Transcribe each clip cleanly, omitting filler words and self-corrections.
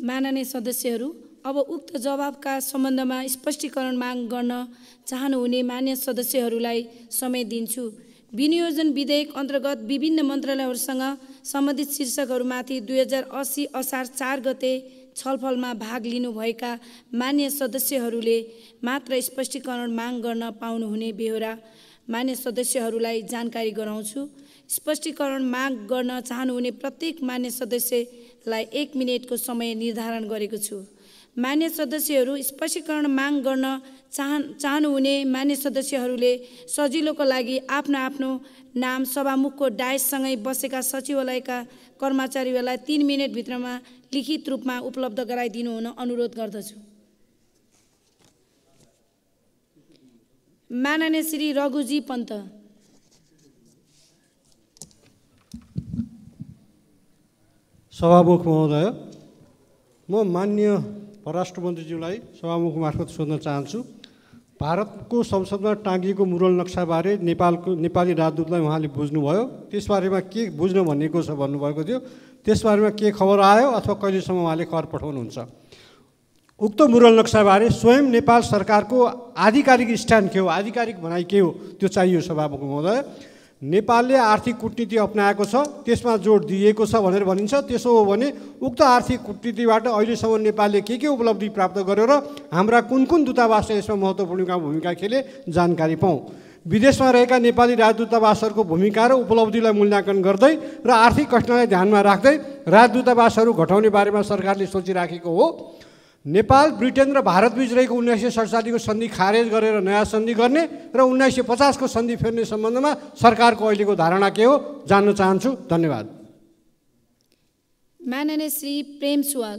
माननीय सदस्यहरू, अब उक्त जवाबका सम्बन्धमा स्पष्टीकरण माग गर्न चाहनुहुने मान्य सदस्यहरूलाई समय दिन्छु। विनियोजन विधेयक अन्तर्गत विभिन्न मन्त्रालयहरूसँग सम्बन्धित शीर्षकहरूमाथि 2080 असार 4 गते छलफलमा भाग लिनुभएका मान्य सदस्यहरूले मात्र स्पष्टीकरण माग गर्न पाउनुहुने बेहोरा मान्य सदस्यहरूलाई जानकारी गराउँछु। स्पष्टीकरण माग गर्न चाहनुहुने प्रत्येक मान्य सदस्यलाई 1 मिनेटको समय निर्धारण गरेको छु। मान्य सदस्यहरू, स्पष्टीकरण माग गर्न चाहनुहुने मान्य सदस्यहरूले सजिलोको लागि आफ्नो आफ्नो नाम सभामुखको डायससँगै बसेका सचिवालयका कर्मचारीहरूलाई 3 मिनेटभित्रमा लिखित रूपमा उपलब्ध गराइदिनु हुन अनुरोध गर्दछु। माननीय श्री रघुजी पन्त। सभामुख महोदय, म माननीय परराष्ट्र मन्त्रीज्यूलाई सभामुख मार्फत सोध्न चाहन्छु। भारतको संसदमा टाँगिएको मुरल नक्साबारे नेपाली राजदूतलाई उहाँले बुझ्नुभयो, त्यसबारेमा के बुझ्न भनिएको छ भन्नुभएको थियो, त्यसबारेमा के खबर आयो अथवा कहिलेसम्म उहाँले खबर पठाउनुहुन्छ? उक्त मुरल नक्साबारे स्वयं नेपाल सरकारको आधिकारिक स्ट्यान्ड के हो, आधिकारिक भनाइ के हो, त्यो चाहियो सभामुख महोदय। नेपालले आर्थिक कूटनीति अपनाएको छ, त्यसमा जोड दिएको छ भनेर भनिन्छ। त्यसो हो भने उक्त आर्थिक कूटनीतिबाट अहिलेसम्म नेपालले के उपलब्धि प्राप्त गर्यो र हाम्रा कुन कुन दूतावासले यसमा महत्त्वपूर्ण भूमिका खेले, जानकारी पाऊँ। विदेशमा रहेका नेपाली राजदूतावासहरूको भूमिका र उपलब्धिलाई मूल्याङ्कन गर्दै र आर्थिक कष्टलाई ध्यानमा राख्दै राजदूतावासहरू घटाउने बारेमा सरकारले सोचिराखेको हो। नेपाल, ब्रिटेन र भारतबीच रहेको 1947 को सन्धि खारेज गरेर नयाँ सन्धि गर्ने र 1950 को सन्धि फेर्ने सम्बन्धमा सरकारको अहिलेको धारणा के हो, जान्न चाहन्छु। धन्यवाद। माननीय श्री प्रेम सुवाल।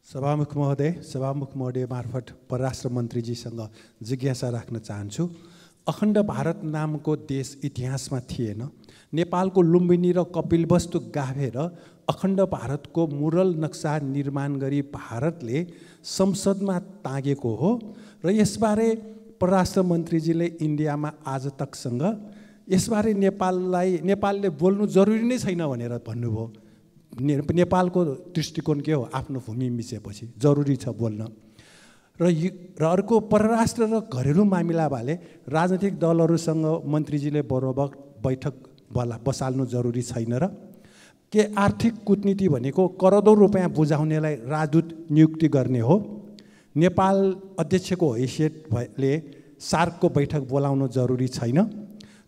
सभामुख महोदय मार्फत परराष्ट्र मन्त्रीजीसँग जिज्ञासा राख्न चाहन्छु। अखण्ड भारत नामको देश इतिहासमा थिएन। नेपालको लुम्बिनी र कपिलवस्तु गाभेर अखण्ड भारतको मुरल नक्सा निर्माण गरी भारतले संसदमा तागेको हो र यसबारे परराष्ट्र मन्त्रीजीले इन्डियामा आज तकसँग यसबारे नेपालले बोल्नु जरुरी नै छैन भनेर भन्नुभयो। नेपालको दृष्टिकोण के हो? आफ्नो भूमि मिचेपछि जरुरी छ बोल्न। र अर्को परराष्ट्र र घरेलु मामिलाबारे राजनीतिक दलहरूसँग मन्त्रीजीले बरोबर बैठक बसाल्नु जरुरी छैन र के आर्थिक कूटनीति भनेको करोडौँ रुपियाँ बुझाउनेलाई राजदूत नियुक्ति गर्ने हो? नेपाल अध्यक्षको हैसियतले सार्कको बैठक बोलाउनु जरुरी छैन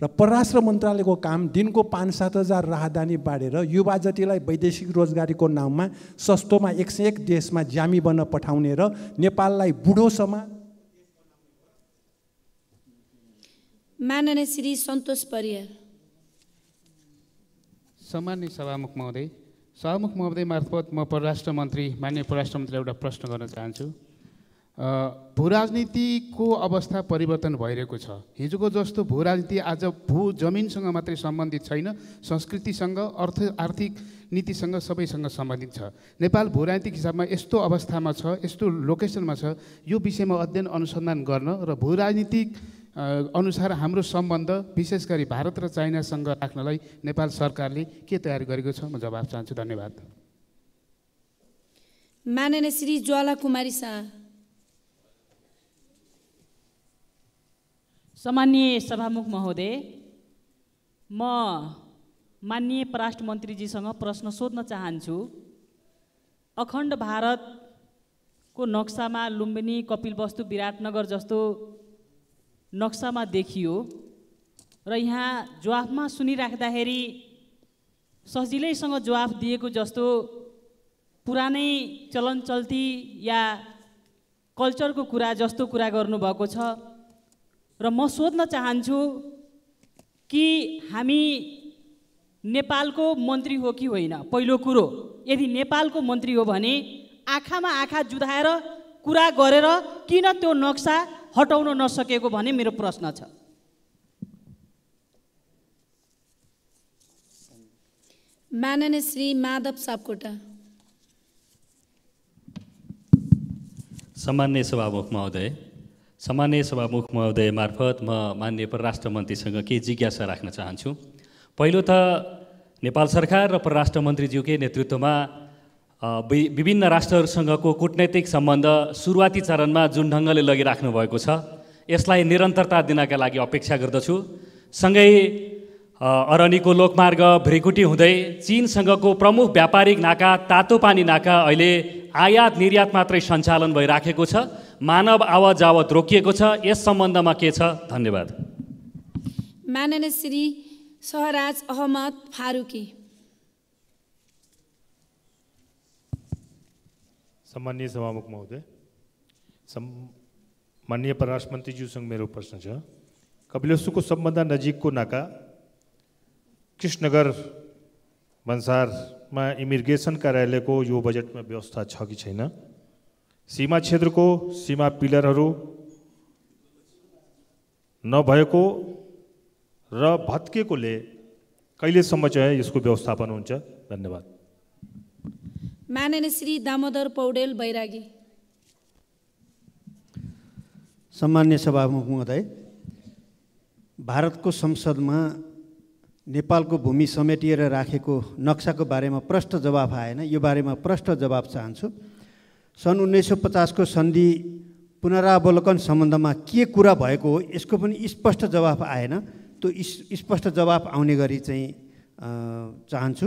र परराष्ट्र मन्त्रालयको काम दिनको 5-7 हजार राहदानी बाँडेर युवा जतिलाई वैदेशिक रोजगारीको नाममा सस्तोमा 101 देशमा ज्यामी बन्न पठाउने र नेपाललाई बुढोसम्म। माननीय श्री सन्तोष परियार। सम्माननीय सभामुख महोदय मार्फत म माननीय परराष्ट्र मन्त्रीलाई एउटा प्रश्न गर्न चाहन्छु। भूराजनीतिको अवस्था परिवर्तन भइरहेको छ। हिजोको जस्तो भूराजनीति आज जमिनसँग मात्रै सम्बन्धित छैन, संस्कृतिसँग, आर्थिक नीतिसँग, सबैसँग सम्बन्धित छ। नेपाल भूराजनीतिक हिसाबमा यस्तो अवस्थामा छ, यस्तो लोकेसनमा छ, यो विषयमा अध्ययन अनुसन्धान गर्न र भूराजनीतिक अनुसार हाम्रो सम्बन्ध विशेष गरी भारत र चाइनासँग राख्नलाई नेपाल सरकारले के तयारी गरेको छ? म जवाफ चाहन्छु। धन्यवाद। माननीय श्री ज्वाला कुमारी शाह। सम्माननीय सभामुख महोदय, म माननीय परराष्ट्र मन्त्रीजीसँग प्रश्न सोध्न चाहन्छु। अखण्ड भारतको नक्सामा लुम्बिनी, कपिलवस्तु, विराटनगर जस्तो नक्सामा देखियो र यहाँ जवाफमा सुनिराख्दाखेरि सजिलैसँग जवाफ दिएको जस्तो पुरानै चलन चल्ती या कल्चरको कुरा जस्तो कुरा गर्नुभएको छ र म सोध्न चाहन्छु कि हामी नेपालको मन्त्री हो कि होइन? पहिलो कुरो, यदि नेपालको मन्त्री हो भने आँखामा आँखा जुधाएर कुरा गरेर किन त्यो नक्सा हटाउन नसकेको भन्ने मेरो प्रश्न छ। माननीय श्री माधव सापकोटा। सम्माननीय सभामुख महोदय मार्फत म माननीय परराष्ट्र मन्त्रीसँग केही जिज्ञासा राख्न चाहन्छु। पहिलो त नेपाल सरकार र परराष्ट्र मन्त्रीज्यूकै नेतृत्वमा विभिन्न राष्ट्रहरूसँगको कूटनैतिक सम्बन्ध सुरुवाती चरणमा जुन ढङ्गले लगिराख्नु भएको छ यसलाई निरन्तरता दिनका लागि अपेक्षा गर्दछु। सँगै अरनीको लोकमार्ग भ्रिकुटी हुँदै चीनसँगको प्रमुख व्यापारिक नाका तातोपानी नाका अहिले आयात निर्यात मात्रै सञ्चालन भइराखेको छ, मानव आवत जावत रोकिएको छ। यस सम्बन्धमा के छ? धन्यवाद। माननीय श्री सहराज अहमद फारूकी। सम्माननीय सभामुख महोदय, माननीय परराष्ट्र मन्त्रीज्यूसँग मेरो प्रश्न छ। कपिलवस्तुको सबभन्दा नजिकको नाका कृष्णनगर भन्सारमा इमिग्रेसन कार्यालयको यो बजेटमा व्यवस्था छ कि छैन? सीमा क्षेत्रको सीमा पिलरहरू नभएको र भत्केकोले कहिलेसम्म चाहिँ यसको व्यवस्थापन हुन्छ? धन्यवाद। माननीय श्री दामोदर पौडेल बैरागी। सम्मान्य सभामुख महोदय, भारतको संसदमा नेपालको भूमि समेटिएर राखेको नक्साको बारेमा प्रष्ट जवाफ आएन। यो बारेमा प्रष्ट जवाफ चाहन्छु। सन् 1950 को सन्धि पुनरावलोकन सम्बन्धमा के कुरा भएको हो यसको पनि स्पष्ट जवाफ आएन। त्यो स्पष्ट जवाफ आउने गरी चाहिँ चाहन्छु।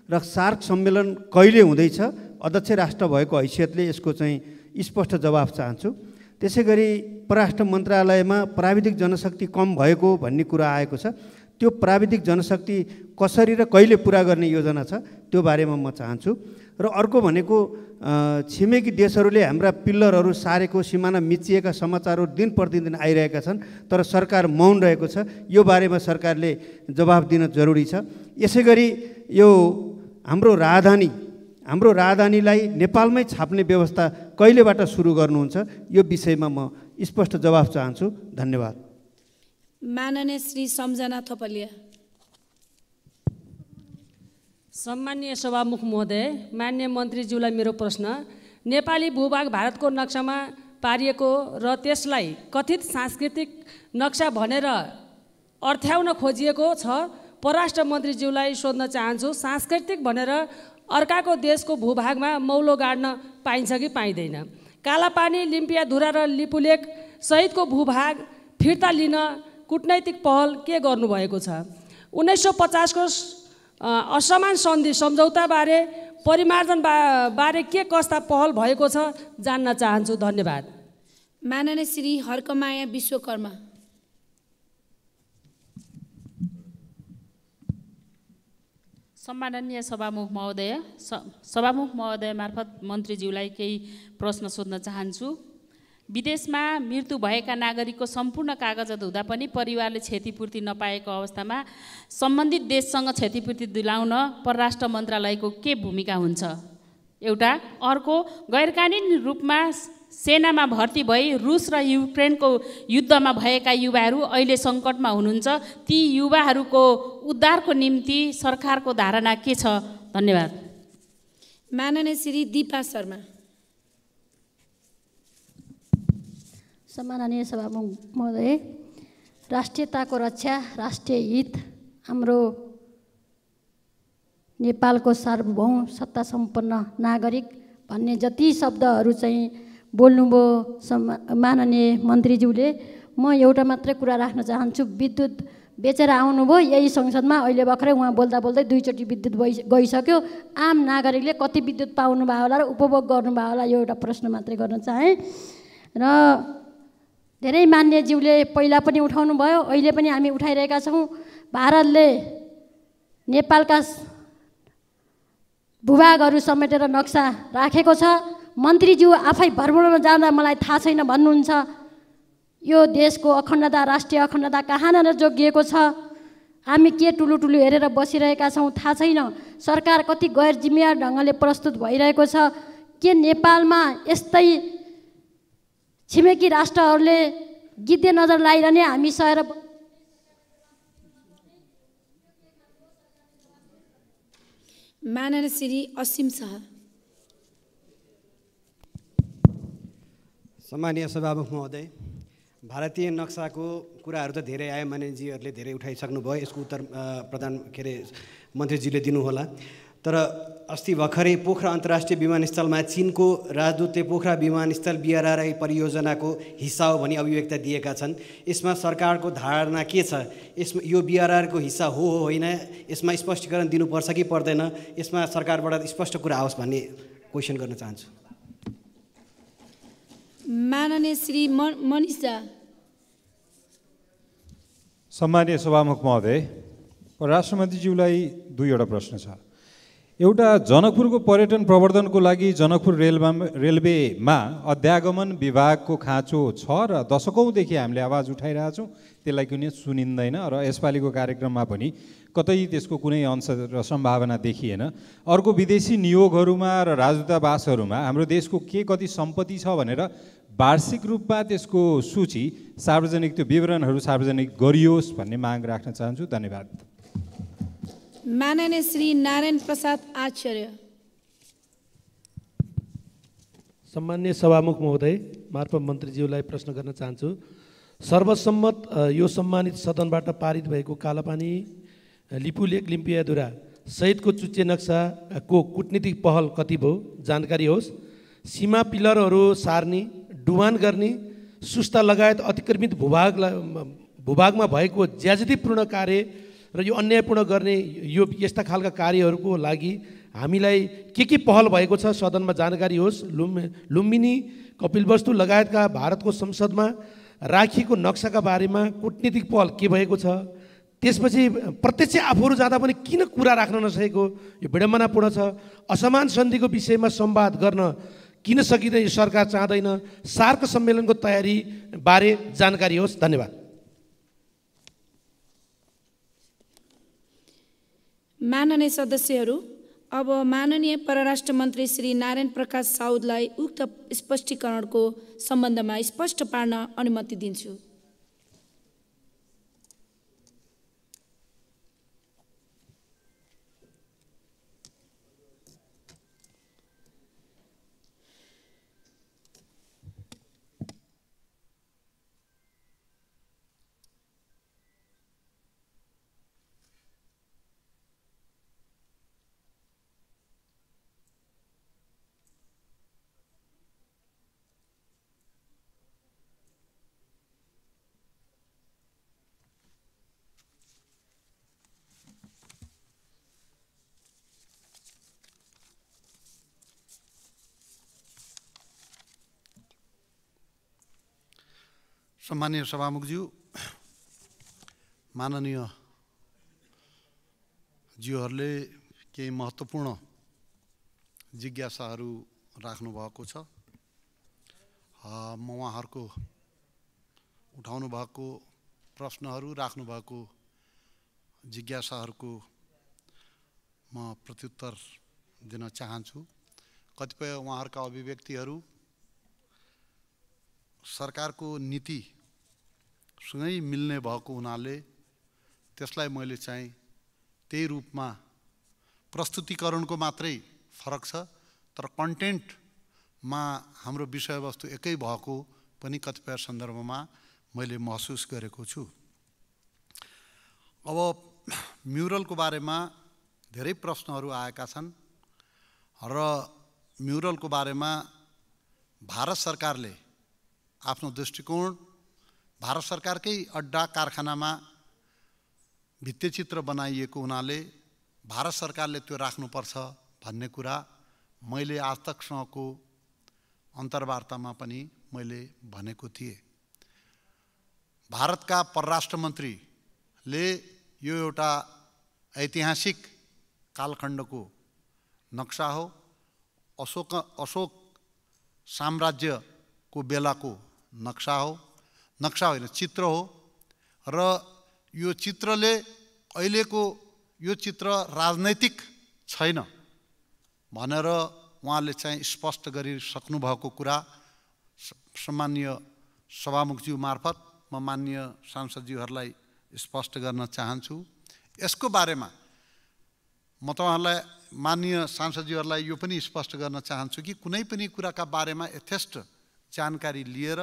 र सार्क सम्मेलन कहिले हुँदैछ, अध्यक्ष राष्ट्र भएको हैसियतले यसको चाहिँ स्पष्ट जवाफ चाहन्छु। त्यसै गरी परराष्ट्र मन्त्रालयमा प्राविधिक जनशक्ति कम भएको भन्ने कुरा आएको छ। त्यो प्राविधिक जनशक्ति कसरी र कहिले पुरा गर्ने योजना छ त्यो बारेमा म चाहन्छु। र अर्को भनेको छिमेकी देशहरूले हाम्रा पिल्लरहरू सारेको, सिमाना मिचिएका समाचारहरू दिन प्रतिदिन आइरहेका छन्, तर सरकार मौन रहेको छ। यो बारेमा सरकारले जवाफ दिन जरुरी छ। यसै गरी यो हाम्रो राजधानीलाई नेपालमै छाप्ने व्यवस्था कहिलेबाट सुरु गर्नुहुन्छ यो विषयमा म स्पष्ट जवाफ चाहन्छु। धन्यवाद। माननीय श्री सम्झना थपलिया। सम्माननीय सभामुख महोदय, माननीय मन्त्रीज्यूलाई मेरो प्रश्न। नेपाली भूभाग भारतको नक्सामा पारिएको र त्यसलाई कथित सांस्कृतिक नक्सा भनेर अर्थ्याउन खोजिएको छ। परराष्ट्र मन्त्रीज्यूलाई सोध्न चाहन्छु, सांस्कृतिक भनेर अर्काको देशको भूभागमा मौलो गाड्न पाइन्छ कि पाइँदैन? कालापानी, लिम्पियाधुरा र लिपुलेक सहितको भूभाग फिर्ता लिन कूटनैतिक पहल के गर्नुभएको छ? 1950 को असमान सन्धि सम्झौताबारे परिमार्जन बारे के कस्ता पहल भएको छ जान्न चाहन्छु। धन्यवाद। माननीय श्री हर्कमाया विश्वकर्मा। सम्माननीय सभामुख महोदय मार्फत मन्त्रीज्यूलाई केही प्रश्न सोध्न चाहन्छु। विदेशमा मृत्यु भएका नागरिकको सम्पूर्ण कागजात हुँदा पनि परिवारले क्षतिपूर्ति नपाएको अवस्थामा सम्बन्धित देशसँग क्षतिपूर्ति दिलाउन परराष्ट्र मन्त्रालयको के भूमिका हुन्छ? एउटा। अर्को, गैरकानुनी रूपमा सेनामा भर्ती भई रुस र युक्रेनको युद्धमा भएका युवाहरू अहिले सङ्कटमा हुनुहुन्छ। ती युवाहरूको उद्धारको निम्ति सरकारको धारणा के छ? धन्यवाद। माननीय श्री दीपा शर्मा। सम्माननीय सभामुख महोदय, राष्ट्रियताको रक्षा, राष्ट्रिय हित, हाम्रो नेपालको सार्वभौम सत्ता सम्पन्न नागरिक भन्ने जति शब्दहरू चाहिँ बोल्नुभयो माननीय मन्त्रीज्यूले, म एउटा मात्रै कुरा राख्न चाहन्छु। विद्युत बेचेर आउनुभयो यही संसदमा, अहिले भर्खरै उहाँ बोल्दा बोल्दै 2 चोटि विद्युत गइसक्यो। आम नागरिकले कति विद्युत पाउनुभयो होला र उपभोग गर्नुभयो होला, यो एउटा प्रश्न मात्रै गर्न चाहेँ। र धेरै मान्यज्यूले पहिला पनि उठाउनु भयो, अहिले पनि हामी उठाइरहेका छौँ। भारतले नेपालका भूभागहरू समेटेर नक्सा राखेको छ। मन्त्रीज्यू आफै भ्रमणमा जाँदा मलाई थाहा छैन भन्नुहुन्छ। यो देशको अखण्डता, राष्ट्रिय अखण्डता कहाँनिर जोगिएको छ? हामी के ठुलो हेरेर बसिरहेका छौँ थाहा छैन। सरकार कति गैर जिम्मेवार ढङ्गले प्रस्तुत भइरहेको छ। के नेपालमा यस्तै छिमेकी राष्ट्रहरूले गिद्धे नजर लगाइरहने हामी सहेर? माननीय श्री असीम शाह। सम्मानीय सभामुख महोदय, भारतीय नक्साको कुराहरू त धेरै आयो, माननीयजीहरूले धेरै उठाइसक्नुभयो। यसको उत्तर मन्त्रीजीले दिनुहोला। तर अस्ति भर्खरै पोखरा अन्तर्राष्ट्रिय विमानस्थलमा चीनको राजदूतले पोखरा विमानस्थल BRI परियोजनाको हिस्सा हो भनी अभिव्यक्ति दिएका छन्। यसमा सरकारको धारणा के छ? यसमा यो BRI को हिस्सा हो होइन, यसमा स्पष्टीकरण दिनुपर्छ कि पर्दैन? यसमा सरकारबाट स्पष्ट कुरा आओस् भन्ने क्वेसन गर्न चाहन्छु। माननीय श्री मनिष झा। सम्मानीय सभामुख महोदय, परराष्ट्र मन्त्रीज्यूलाई दुईवटा प्रश्न छ। एउटा, जनकपुरको पर्यटन प्रवर्धनको लागि जनकपुर रेलवेमा अध्यागमन विभागको खाँचो छ र दशकौँदेखि हामीले आवाज उठाइरहेछौँ, त्यसलाई कुनै सुनिँदैन र यसपालिको कार्यक्रममा पनि कतै त्यसको कुनै अंश र सम्भावना देखिएन। अर्को, विदेशी नियोगहरूमा र राजदूतावासहरूमा हाम्रो देशको के कति सम्पत्ति छ भनेर वार्षिक रूपमा त्यसको सूची सार्वजनिक, त्यो विवरणहरू सार्वजनिक गरियोस् भन्ने माग राख्न चाहन्छु। धन्यवाद। माननीय श्री नारायण प्रसाद आचार्य। सम्मान्य सभामुख महोदय, मार्फत मन्त्रीज्यूलाई प्रश्न गर्न चाहन्छु। सर्वसम्मत यो सम्मानित सदनबाट पारित भएको कालापानी लिपुलेक लिम्पियाधुरा सहितको चुच्चे नक्साको कूटनीतिक पहल कति भयो जानकारी होस्। सीमा पिलरहरू सार्ने, डुबान गर्ने, सुस्ता लगायत अतिक्रमित भूभागमा भएको ज्याजतीपूर्ण कार्य र यो अन्यायपूर्ण गर्ने यो यस्ता खालका कार्यहरूको लागि हामीलाई के पहल भएको छ सदनमा जानकारी होस्। लुम्बिनी, कपिलवस्तु लगायतका भारतको संसदमा राखिएको नक्साका बारेमा कूटनीतिक पहल के भएको छ? त्यसपछि प्रत्यक्ष आफूहरू जाँदा पनि किन कुरा राख्न नसकेको यो विडम्बनापूर्ण छ। असमान सन्धिको विषयमा संवाद गर्न किन सकिँदैन, सरकार चाहँदैन। सार्क सम्मेलनको तयारी बारे जानकारी होस्। धन्यवाद। माननीय सदस्यहरू, अब माननीय परराष्ट्र मन्त्री श्री नारायण प्रकाश साउदलाई उक्त स्पष्टीकरणको सम्बन्धमा स्पष्ट पार्न अनुमति दिन्छु। सम्मानीय सभामुखज्यू, माननीय ज्यूहरूले केही महत्त्वपूर्ण जिज्ञासाहरू राख्नु भएको छ। म उहाँहरूको उठाउनु भएको प्रश्नहरू, राख्नु भएको जिज्ञासाहरूको म प्रत्युत्तर दिन चाहन्छु। कतिपय उहाँहरूका अभिव्यक्तिहरू सरकारको नीतिसँगै मिल्ने भएको हुनाले त्यसलाई मैले चाहिँ त्यही रूपमा प्रस्तुतिकरणको मात्रै फरक छ, तर कन्टेन्टमा हाम्रो विषयवस्तु एकै भएको पनि कतिपय सन्दर्भमा मैले महसुस गरेको छु। अब म्युरलको बारेमा धेरै प्रश्नहरू आएका छन् र म्युरलको बारेमा भारत सरकारले आफ्नो दृष्टिकोण, भारत सरकारकै अड्डा कारखानामा भित्तिचित्र बनाइएको हुनाले भारत सरकारले त्यो राख्नुपर्छ भन्ने कुरा मैले आज तकसँगको अन्तर्वार्तामा पनि मैले भनेको थिएँ। भारतका परराष्ट्र मन्त्रीले यो एउटा ऐतिहासिक कालखण्डको नक्सा हो, अशोक साम्राज्यको बेलाको नक्सा होइन, चित्र हो र यो चित्रले अहिलेको यो चित्र राजनैतिक छैन भनेर उहाँले चाहिँ स्पष्ट गरिसक्नु भएको कुरा सम्माननीय सभामुखज्यू मार्फत म माननीय सांसदज्यूहरूलाई स्पष्ट गर्न चाहन्छु। यसको बारेमा म तपाईहरुलाई माननीय सांसदज्यूहरूलाई यो पनि स्पष्ट गर्न चाहन्छु कि कुनै पनि कुराका बारेमा यथेष्ट जानकारी लिएर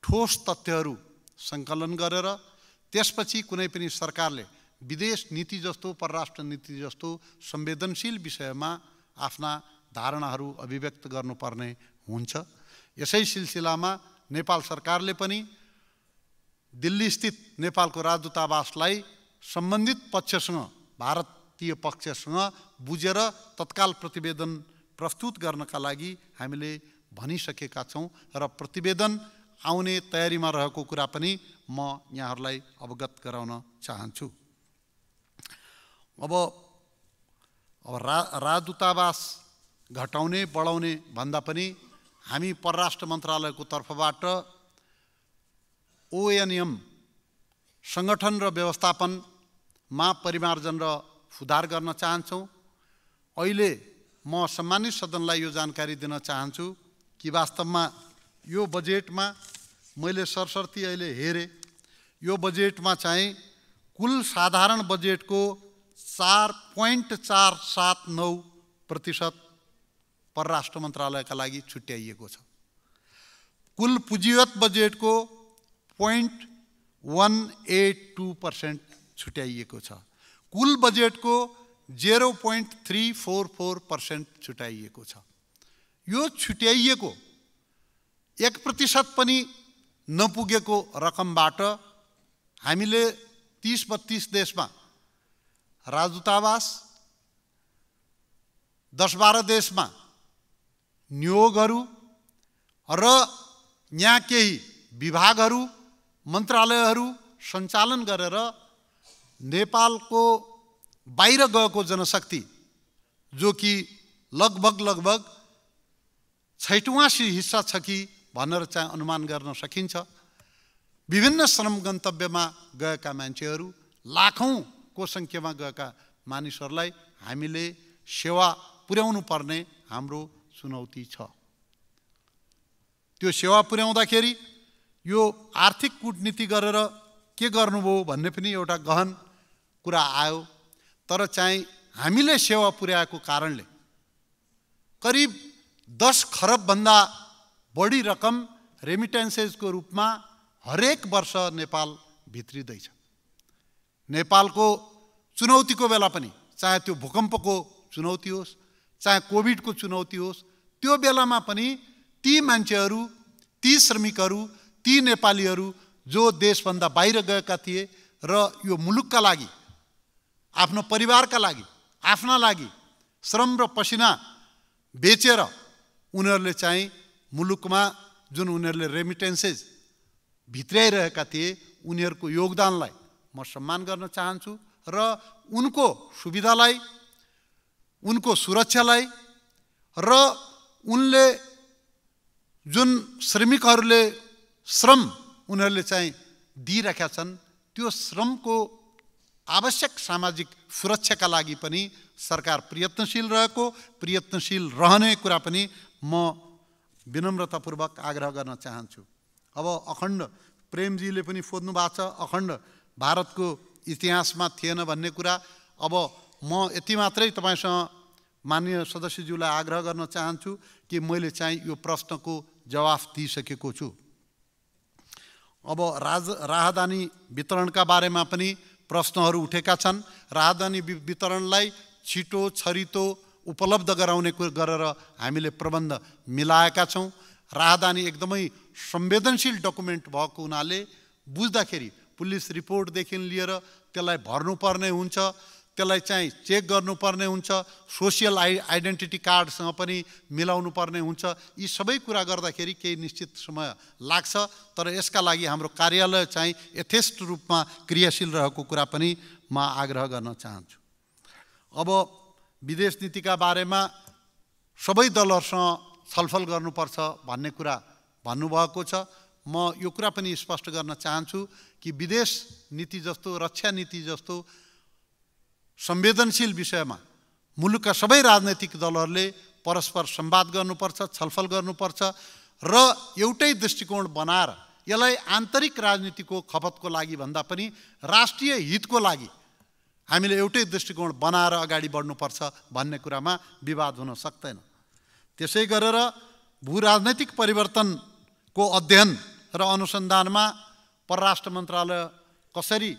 ठोस तथ्यहरू सङ्कलन गरेर त्यसपछि कुनै पनि सरकारले विदेश नीति जस्तो परराष्ट्र नीति जस्तो संवेदनशील विषयमा आफ्ना धारणाहरू अभिव्यक्त गर्नुपर्ने हुन्छ। यसै सिलसिलामा नेपाल सरकारले पनि दिल्ली स्थित नेपालको राजदूतावासलाई सम्बन्धित पक्षसँग भारतीय पक्षसँग बुझेर तत्काल प्रतिवेदन प्रस्तुत गर्नका लागि हामीले भनिसकेका छौँ र प्रतिवेदन आउने तयारीमा रहेको कुरा पनि म यहाँहरूलाई अवगत गराउन चाहन्छु। अब राजदूतावास घटाउने बढाउने भन्दा पनि हामी परराष्ट्र मन्त्रालयको तर्फबाट ONM सङ्गठन र व्यवस्थापनमा परिमार्जन र सुधार गर्न चाहन्छौँ। अहिले म सम्मानित सदनलाई यो जानकारी दिन चाहन्छु कि वास्तवमा यो बजेटमा मैले सरसर्ती अहिले हेरेँ, यो बजेटमा चाहिँ कुल साधारण बजेटको 4.479% परराष्ट्र मन्त्रालयका लागि छुट्याइएको छ। कुल पुँजीगत बजेटको 0.182% छुट्याइएको छ। कुल बजेटको 0.344% छुट्याइएको छ। यो छुट्याइएको 1% पनि नपुगेको रकमबाट हामीले 30-32 देशमा राजदूतावास, 10-12 देशमा नियोगहरू र यहाँ केही विभागहरू मन्त्रालयहरू सञ्चालन गरेर नेपालको बाहिर गएको जनशक्ति जो कि लगभग 6वाँ हिस्सा छ कि भनेर चाहिँ अनुमान गर्न सकिन्छ। विभिन्न श्रम गन्तव्यमा गएका मान्छेहरू लाखौँको सङ्ख्यामा गएका मानिसहरूलाई हामीले सेवा पुर्याउनु पर्ने हाम्रो चुनौती छ। त्यो सेवा पुर्याउँदाखेरि यो आर्थिक कूटनीति गरेर के गर्नुभयो भन्ने पनि एउटा गहन कुरा आयो। तर चाहिँ हामीले सेवा पुर्याएको कारणले करिब 10 खरबभन्दा बढी रकम रेमिटेन्सेसको रूपमा हरेक वर्ष नेपाल भित्रिँदैछ। नेपालको चुनौतीको बेला पनि, चाहे त्यो भूकम्पको चुनौती होस्, चाहे कोभिडको चुनौती होस्, त्यो बेलामा पनि ती मान्छेहरू, ती श्रमिकहरू, ती नेपालीहरू जो देशभन्दा बाहिर गएका थिए र यो मुलुकका लागि, आफ्नो परिवारका लागि, आफ्ना लागि श्रम र पसिना बेचेर उनीहरूले चाहिँ मुलुकमा जुन उनीहरूले रेमिटेन्सेस भित्राइरहेका थिए उनीहरूको योगदानलाई म सम्मान गर्न चाहन्छु र उनको सुविधालाई, उनको सुरक्षालाई र उनले जुन श्रमिकहरूले श्रम उनीहरूले चाहिँ दिइरहेका छन् त्यो श्रमको आवश्यक सामाजिक सुरक्षाका लागि पनि सरकार प्रयत्नशील रहेको, प्रयत्नशील रहने कुरा पनि म विनम्रतापूर्वक आग्रह गर्न चाहन्छु। अब अखण्ड प्रेमजीले पनि सोध्नु भएको छ, अखण्ड भारतको इतिहासमा थिएन भन्ने कुरा। अब म यति मात्रै तपाईँसँग माननीय सदस्यज्यूलाई आग्रह गर्न चाहन्छु कि मैले चाहिँ यो प्रश्नको जवाफ दिइसकेको छु। अब राहदानी वितरणका बारेमा पनि प्रश्नहरू उठेका छन्। राहदानी वितरणलाई छिटो छरितो उपलब्ध गराउने गरेर हामीले प्रबन्ध मिलाएका छौँ। राहदानी एकदमै संवेदनशील डकुमेन्ट भएको हुनाले बुझ्दाखेरि पुलिस रिपोर्टदेखि लिएर त्यसलाई भर्नुपर्ने हुन्छ, त्यसलाई चाहिँ चेक गर्नुपर्ने हुन्छ, सोसियल आइडेन्टिटी कार्डसँग पनि मिलाउनु पर्ने हुन्छ। यी सबै कुरा गर्दाखेरि केही निश्चित समय लाग्छ, तर यसका लागि हाम्रो कार्यालय चाहिँ यथेष्ट रूपमा क्रियाशील रहेको कुरा पनि म आग्रह गर्न चाहन्छु। अब विदेश नीतिका बारेमा सबै दलहरूसँग छलफल गर्नुपर्छ भन्ने कुरा भन्नुभएको छ। म यो कुरा पनि स्पष्ट गर्न चाहन्छु कि विदेश नीति जस्तो, रक्षा नीति जस्तो संवेदनशील विषयमा मुलुकका सबै राजनैतिक दलहरूले परस्पर संवाद गर्नुपर्छ, छलफल गर्नुपर्छ र एउटै दृष्टिकोण बनाएर यसलाई आन्तरिक राजनीतिको खपतको लागि भन्दा पनि राष्ट्रिय हितको लागि हामीले एउटै दृष्टिकोण बनाएर अगाडि बढ्नुपर्छ भन्ने कुरामा विवाद हुन सक्दैन। त्यसै गरेर भू राजनैतिक परिवर्तनको अध्ययन र अनुसन्धानमा परराष्ट्र मन्त्रालय कसरी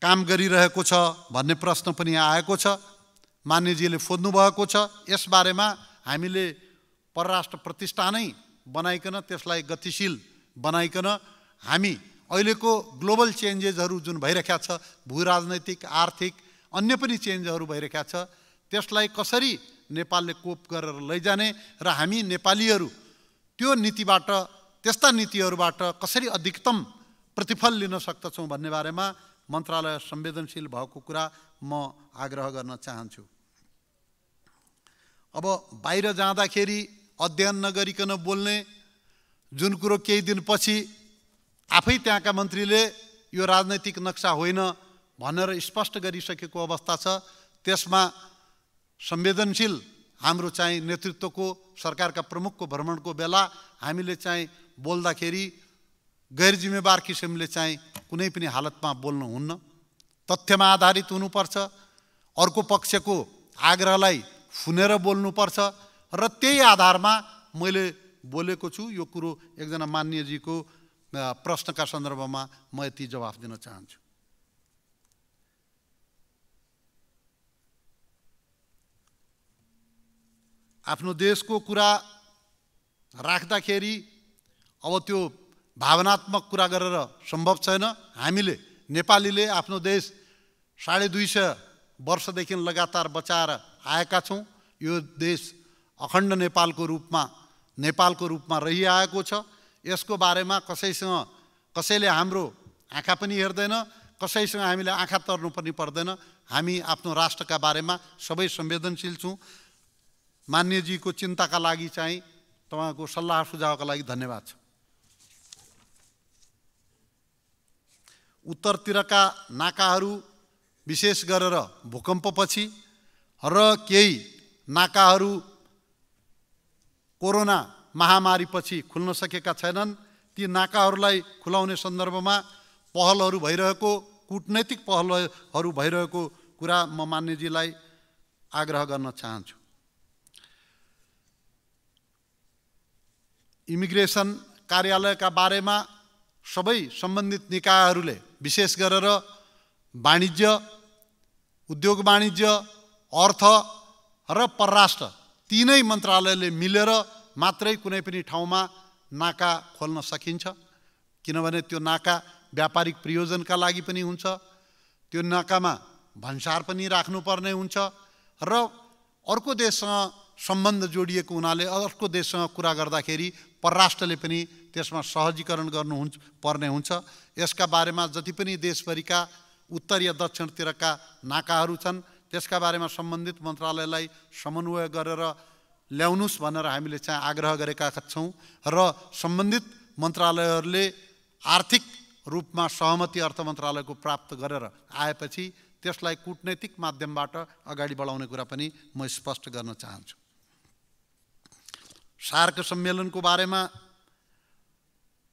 काम गरिरहेको छ भन्ने प्रश्न पनि आएको छ। मान्यजीले सोध्नु भएको छ। यसबारेमा हामीले परराष्ट्र प्रतिष्ठानै बनाइकन त्यसलाई गतिशील बनाइकन हामी अहिलेको ग्लोबल चेन्जेसहरू जुन भइरहेका छ, भूराजनैतिक आर्थिक अन्य पनि चेन्जहरू भइरहेका छ, त्यसलाई कसरी नेपालले कोप गरेर लैजाने र हामी नेपालीहरू त्यो नीतिबाट त्यस्ता नीतिहरूबाट कसरी अधिकतम प्रतिफल लिन सक्दछौँ भन्ने बारेमा मन्त्रालय संवेदनशील भएको कुरा म आग्रह गर्न चाहन्छु। अब बाहिर जाँदाखेरि अध्ययन नगरिकन बोल्ने जुन कुरो केही दिनपछि आफै त्यहाँका मन्त्रीले यो राजनैतिक नक्सा होइन भनेर स्पष्ट गरिसकेको अवस्था छ। त्यसमा संवेदनशील हाम्रो चाहिँ नेतृत्वको सरकारका प्रमुखको भ्रमणको बेला हामीले चाहिँ बोल्दाखेरि गैर जिम्मेवार किसिमले चाहिँ कुनै पनि हालतमा बोल्नु हुन्न, तथ्यमा आधारित हुनुपर्छ, अर्को पक्षको आग्रहलाई फुनेर बोल्नुपर्छ र त्यही आधारमा मैले बोलेको छु। यो कुरो एकजना मान्यजीको प्रश्नका सन्दर्भमा म यति जवाफ दिन चाहन्छु। आफ्नो देशको कुरा राख्दाखेरि अब त्यो भावनात्मक कुरा गरेर सम्भव छैन। हामीले नेपालीले आफ्नो देश 250 वर्षदेखि लगातार बचाएर आएका छौँ। यो देश अखण्ड नेपालको रूपमा रहिआएको छ। यसको बारेमा कसैले हाम्रो आँखा पनि हेर्दैन, कसैसँग हामीले आँखा तर्नु पनि पर्दैन। हामी आफ्नो राष्ट्रका बारेमा सबै संवेदनशील छौँ। मान्यजीको चिन्ताका लागि चाहिँ तपाईँको सल्लाह सुझावका लागि धन्यवाद छ। उत्तरतिरका नाकाहरू विशेष गरेर भूकम्पपछि र केही नाकाहरू कोरोना महामारीपछि खुल्न सकेका छैनन्। ती नाकाहरूलाई खुलाउने सन्दर्भमा पहलहरू भइरहेको, कूटनैतिक पहलहरू भइरहेको कुरा म मान्यजीलाई आग्रह गर्न चाहन्छु। इमिग्रेसन कार्यालयका बारेमा सबै सम्बन्धित निकायहरूले विशेष गरेर वाणिज्य, उद्योग वाणिज्य, अर्थ र परराष्ट्र तीनै मन्त्रालयले मिलेर मात्रै कुनै पनि ठाउँमा नाका खोल्न सकिन्छ। किनभने त्यो नाका व्यापारिक प्रयोजनका लागि पनि हुन्छ, त्यो नाकामा भन्सार पनि राख्नुपर्ने हुन्छ र अर्को देशसँग सम्बन्ध जोडिएको हुनाले अर्को देशसँग कुरा गर्दाखेरि परराष्ट्रले पनि त्यसमा सहजीकरण पर्ने हुन्छ। यसका बारेमा जति पनि देशभरिका उत्तर या दक्षिणतिरका नाकाहरू छन् त्यसका बारेमा सम्बन्धित मन्त्रालयलाई समन्वय गरेर ल्याउनुस् भनेर हामीले चाहिँ आग्रह गरेका छौँ र सम्बन्धित मन्त्रालयहरूले आर्थिक रूपमा सहमति अर्थ मन्त्रालयको प्राप्त गरेर आएपछि त्यसलाई कूटनैतिक माध्यमबाट अगाडि बढाउने कुरा पनि म स्पष्ट गर्न चाहन्छु। सार्क सम्मेलनको बारेमा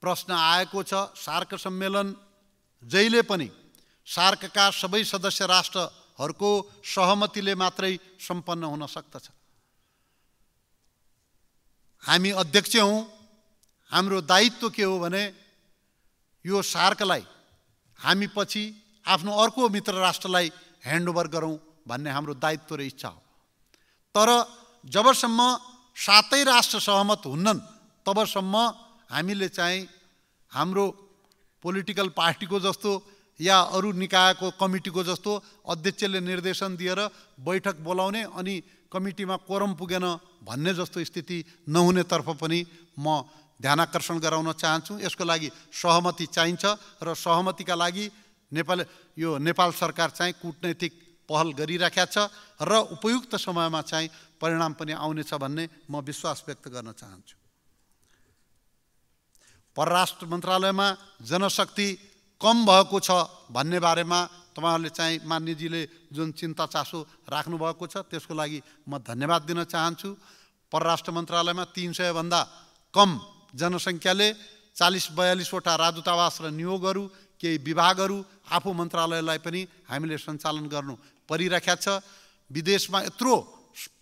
प्रश्न आएको छ। सार्क सम्मेलन जहिले पनि सार्कका सबै सदस्य राष्ट्रहरूको सहमतिले मात्रै सम्पन्न हुन सक्दछ। हामी अध्यक्ष हौँ, हाम्रो दायित्व के हो भने यो सार्कलाई हामी पछि आफ्नो अर्को मित्र राष्ट्रलाई ह्यान्डओभर गरौँ भन्ने हाम्रो दायित्व र इच्छा हो। तर जबसम्म सातै राष्ट्र सहमत हुन्नन् तबसम्म हामीले चाहिँ हाम्रो पोलिटिकल पार्टीको जस्तो या अरू निकायको कमिटीको जस्तो अध्यक्षले निर्देशन दिएर बैठक बोलाउने अनि कमिटीमा कोरम पुगेन भन्ने जस्तो स्थिति नहुनेतर्फ पनि म ध्यानाकर्षण गराउन चाहन्छु। यसको लागि सहमति चाहिन्छ र सहमतिका लागि नेपाल सरकार चाहिँ कूटनैतिक पहल गरिराखेको छ र उपयुक्त समयमा चाहिँ परिणाम पनि आउनेछ भन्ने म विश्वास व्यक्त गर्न चाहन्छु। परराष्ट्र मन्त्रालयमा जनशक्ति कम भएको छ भन्ने बारेमा तपाईँहरूले चाहिँ मान्यजीले जुन चिन्ता चासो राख्नुभएको छ त्यसको लागि म धन्यवाद दिन चाहन्छु। परराष्ट्र मन्त्रालयमा 300 भन्दा कम जनसङ्ख्याले 40-42 वटा राजदूतावास र नियोगहरू, केही विभागहरू, आफू मन्त्रालयलाई पनि हामीले सञ्चालन गर्नु परिरहेको छ। विदेशमा यत्रो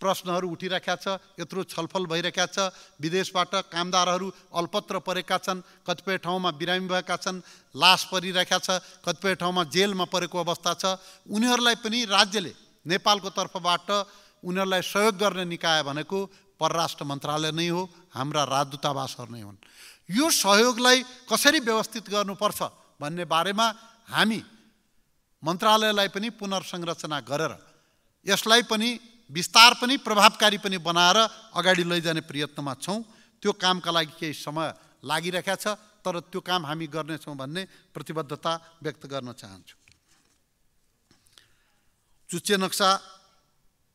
प्रश्नहरू उठिरहेका छ, यत्रो छलफल भइरहेका छ। विदेशबाट कामदारहरू अल्पत्र परेका छन्, कतिपय ठाउँमा बिरामी भएका छन्, लास परिरहेका छ, कतिपय ठाउँमा जेलमा परेको अवस्था छ। उनीहरूलाई पनि राज्यले नेपालको तर्फबाट उनीहरूलाई सहयोग गर्ने निकाय भनेको परराष्ट्र मन्त्रालय नै हो, हाम्रा राजदूतावासहरू नै हुन्। यो सहयोगलाई कसरी व्यवस्थित गर्नुपर्छ भन्ने बारेमा हामी मन्त्रालयलाई पनि पुनर्संरचना गरेर यसलाई पनि विस्तार पनि प्रभावकारी पनि बनाएर अगाडि लैजाने प्रयत्नमा छौँ। त्यो कामका लागि केही समय लागिरहेको छ, तर त्यो काम हामी गर्नेछौँ भन्ने प्रतिबद्धता व्यक्त गर्न चाहन्छु। चुच्चे नक्सा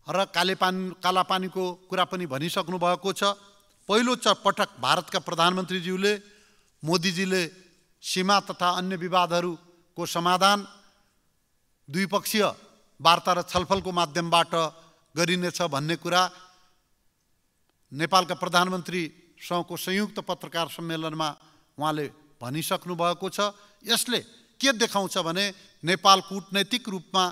र कालापानीको कुरा पनि भनिसक्नु भएको छ। पहिलो पटक भारतका प्रधानमन्त्रीज्यूले मोदीजीले सीमा तथा अन्य विवादहरूको समाधान द्विपक्षीय वार्ता र छलफलको माध्यमबाट गरिनेछ भन्ने कुरा नेपालका प्रधानमन्त्रीसँगको संयुक्त पत्रकार सम्मेलनमा उहाँले भनिसक्नु भएको छ। यसले के देखाउँछ भने नेपाल कूटनैतिक रूपमा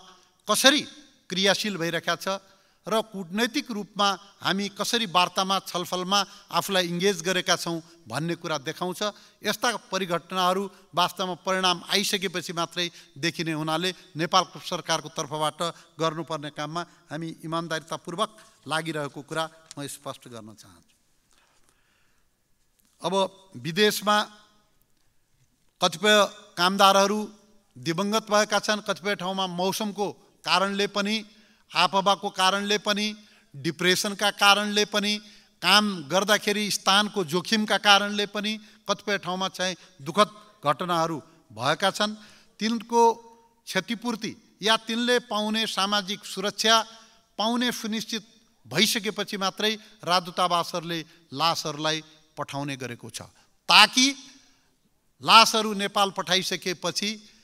कसरी क्रियाशील भइरहेका छ र कूटनैतिक रूपमा हामी कसरी वार्तामा छलफलमा आफूलाई इङ्गेज गरेका छौँ भन्ने कुरा देखाउँछ। यस्ता परिघटनाहरू वास्तवमा परिणाम आइसकेपछि मात्रै देखिने हुनाले नेपाल सरकारको तर्फबाट गर्नुपर्ने काममा हामी इमान्दारितापूर्वक लागिरहेको कुरा म स्पष्ट गर्न चाहन्छु। अब विदेशमा कतिपय कामदारहरू दिवंगत भएका छन्, कतिपय ठाउँमा मौसमको कारणले पनि, आपदाको कारणले पनि, डिप्रेसनका कारणले पनि, काम गर्दाखेरि स्थानको जोखिमका कारणले पनि कतिपय ठाउँमा चाहिँ दुःखद घटनाहरू भएका छन्। तिनको क्षतिपूर्ति या तिनले पाउने सामाजिक सुरक्षा पाउने सुनिश्चित भइसकेपछि मात्रै राजदूतावासहरूले लासहरूलाई पठाउने गरेको छ, ताकि लासहरू नेपाल पठाइसकेपछि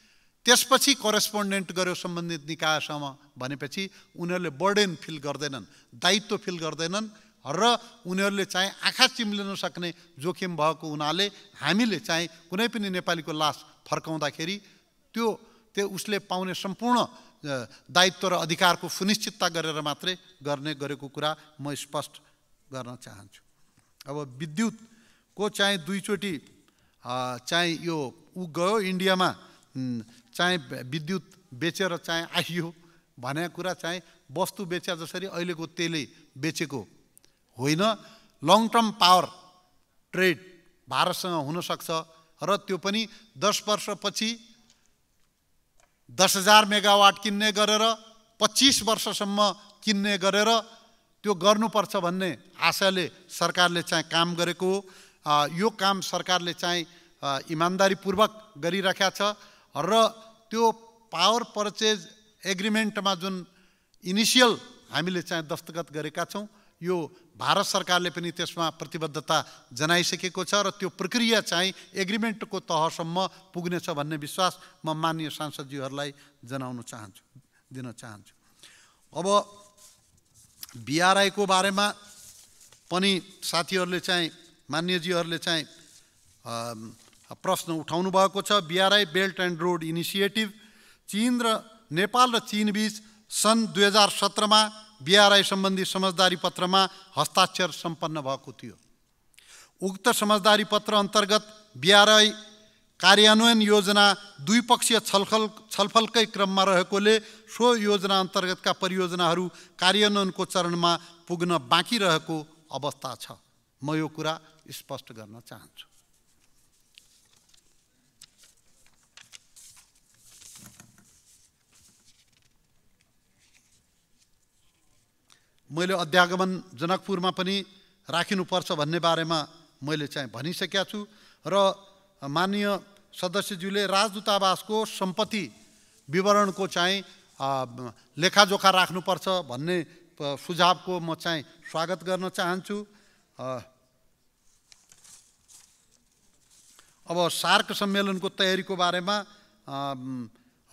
त्यसपछि करेस्पोन्डेन्ट गर्यो सम्बन्धित निकायसँग भनेपछि उनीहरूले बर्डन फिल गर्दैनन्, दायित्व फिल गर्दैनन् र उनीहरूले चाहिँ आँखा चिम्लिन सक्ने जोखिम भएको हुनाले हामीले चाहिँ कुनै पनि नेपालीको लास फर्काउँदाखेरि त्यो उसले पाउने सम्पूर्ण दायित्व र अधिकारको सुनिश्चितता गरेर मात्रै गरेको कुरा म स्पष्ट गर्न चाहन्छु। अब विद्युतको चाहिँ दुईचोटि चाहिँ यो गयो इन्डियामा चाहिँ विद्युत बेचेर चाहिँ आइयो भनेको कुरा चाहिँ वस्तु बेचे जसरी अहिलेको तेलले बेचेको होइन। लङ टर्म पावर ट्रेड भारतसँग हुनसक्छ र त्यो पनि 10 वर्षपछि 10,000 मेगावाट किन्ने गरेर 25 वर्षसम्म किन्ने गरेर त्यो गर्नुपर्छ भन्ने आशाले सरकारले चाहिँ काम गरेको हो। यो काम सरकारले चाहिँ इमान्दारीपूर्वक गरिरहेका छ र त्यो पावर पर्चेज एग्रिमेन्टमा जुन इनिसियल हामीले चाहिँ दस्तखत गरेका छौँ, यो भारत सरकारले पनि त्यसमा प्रतिबद्धता जनाइसकेको छ र त्यो प्रक्रिया चाहिँ एग्रिमेन्टको तहसम्म पुग्नेछ भन्ने विश्वास म माननीय सांसदज्यूहरूलाई दिन चाहन्छु। अब BRI को बारेमा पनि साथीहरूले चाहिँ मान्यज्यूहरूले चाहिँ प्रश्न उठाउनु भएको छ। BRI belt and road initiative चीन र नेपाल र चीन बीच सन् 2017 मा BRI सम्बन्धी समझदारी पत्रमा हस्ताक्षर सम्पन्न भएको थियो। उक्त समझदारी पत्र अन्तर्गत BRI कार्यान्वयन योजना द्विपक्षीय छलफलकै क्रममा रहेकोले सो योजना अन्तर्गतका परियोजनाहरू कार्यान्वयनको चरणमा पुग्न बाँकी रहेको अवस्था छ। म यो कुरा स्पष्ट गर्न चाहन्छु। मैले अध्यागमन जनकपुरमा पनि राखिनुपर्छ भन्ने बारेमा मैले चाहिँ भनिसकेका छु र माननीय सदस्यज्यूले राजदूतावासको सम्पत्ति विवरणको चाहिँ लेखाजोखा राख्नुपर्छ भन्ने सुझावको म चाहिँ स्वागत गर्न चाहन्छु। अब सार्क सम्मेलनको तयारीको बारेमा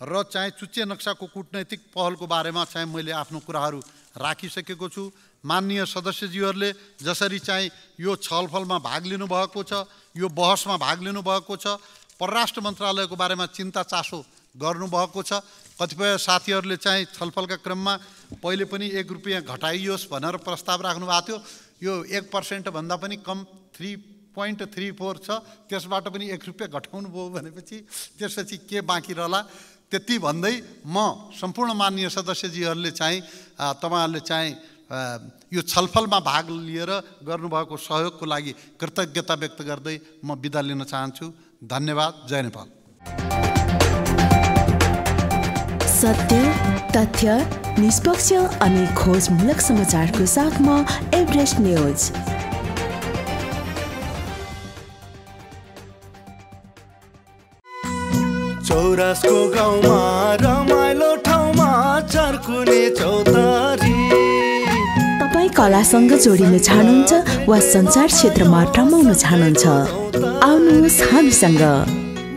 र चाहिँ चुच्चे नक्साको कूटनैतिक पहलको बारेमा चाहिँ मैले आफ्नो कुराहरू राखिसकेको छु। माननीय सदस्यज्यूहरूले जसरी चाहिँ यो छलफलमा भाग लिनुभएको छ, यो बहसमा भाग लिनुभएको छ, परराष्ट्र मन्त्रालयको बारेमा चिन्ता चासो गर्नुभएको छ। कतिपय साथीहरूले चाहिँ छलफलका क्रममा पहिले पनि 1 रुपैयाँ घटाइयोस् भनेर प्रस्ताव राख्नु भएको थियो। यो 1% भन्दा पनि कम 3.34 छ, त्यसबाट पनि 1 रुपैयाँ घटाउनु भयो भनेपछि त्यसपछि के बाँकी रहला। त्यति भन्दै म सम्पूर्ण माननीय सदस्यजीहरूले चाहिँ तपाईँहरूले चाहिँ यो छलफलमा भाग लिएर गर्नुभएको सहयोगको लागि कृतज्ञता व्यक्त गर्दै म बिदा लिन चाहन्छु। धन्यवाद। जय नेपाल। सत्य, तथ्य, निष्पक्ष अनि खोजमूलक समाचारको साथमा एभरेस्ट न्यूज। चौरासको गाउँमा रमाइलो ठाउँमा चर्कुने चौतारी। तपाईँ कलासँग जोडिन चाहनुहुन्छ वा सञ्चार क्षेत्रमा रमाउन चाहनुहुन्छ, आउनुहोस् हामीसँग।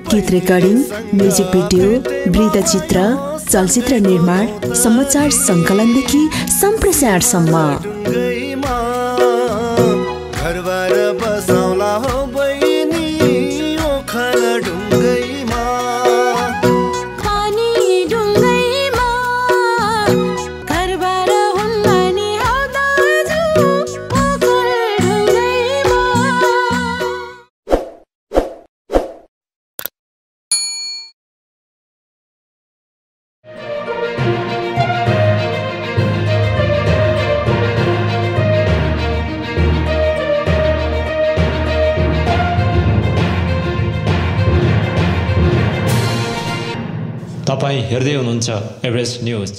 गीत रेकर्डिङ, म्युजिक भिडियो, वृत्तचित्र, चलचित्र निर्माण, समाचार सङ्कलनदेखि सम्प्रेषणसम्म। घरबार बसाउला हो बहिनी ओखल ढुङ्गैमा। पानी ढुङ्गैमा घरबार हुन्न नि हौ दाजु ओखल ढुङ्गैमा। तपाईँ हेर्दै हुनुहुन्छ एभरेस्ट न्यूज।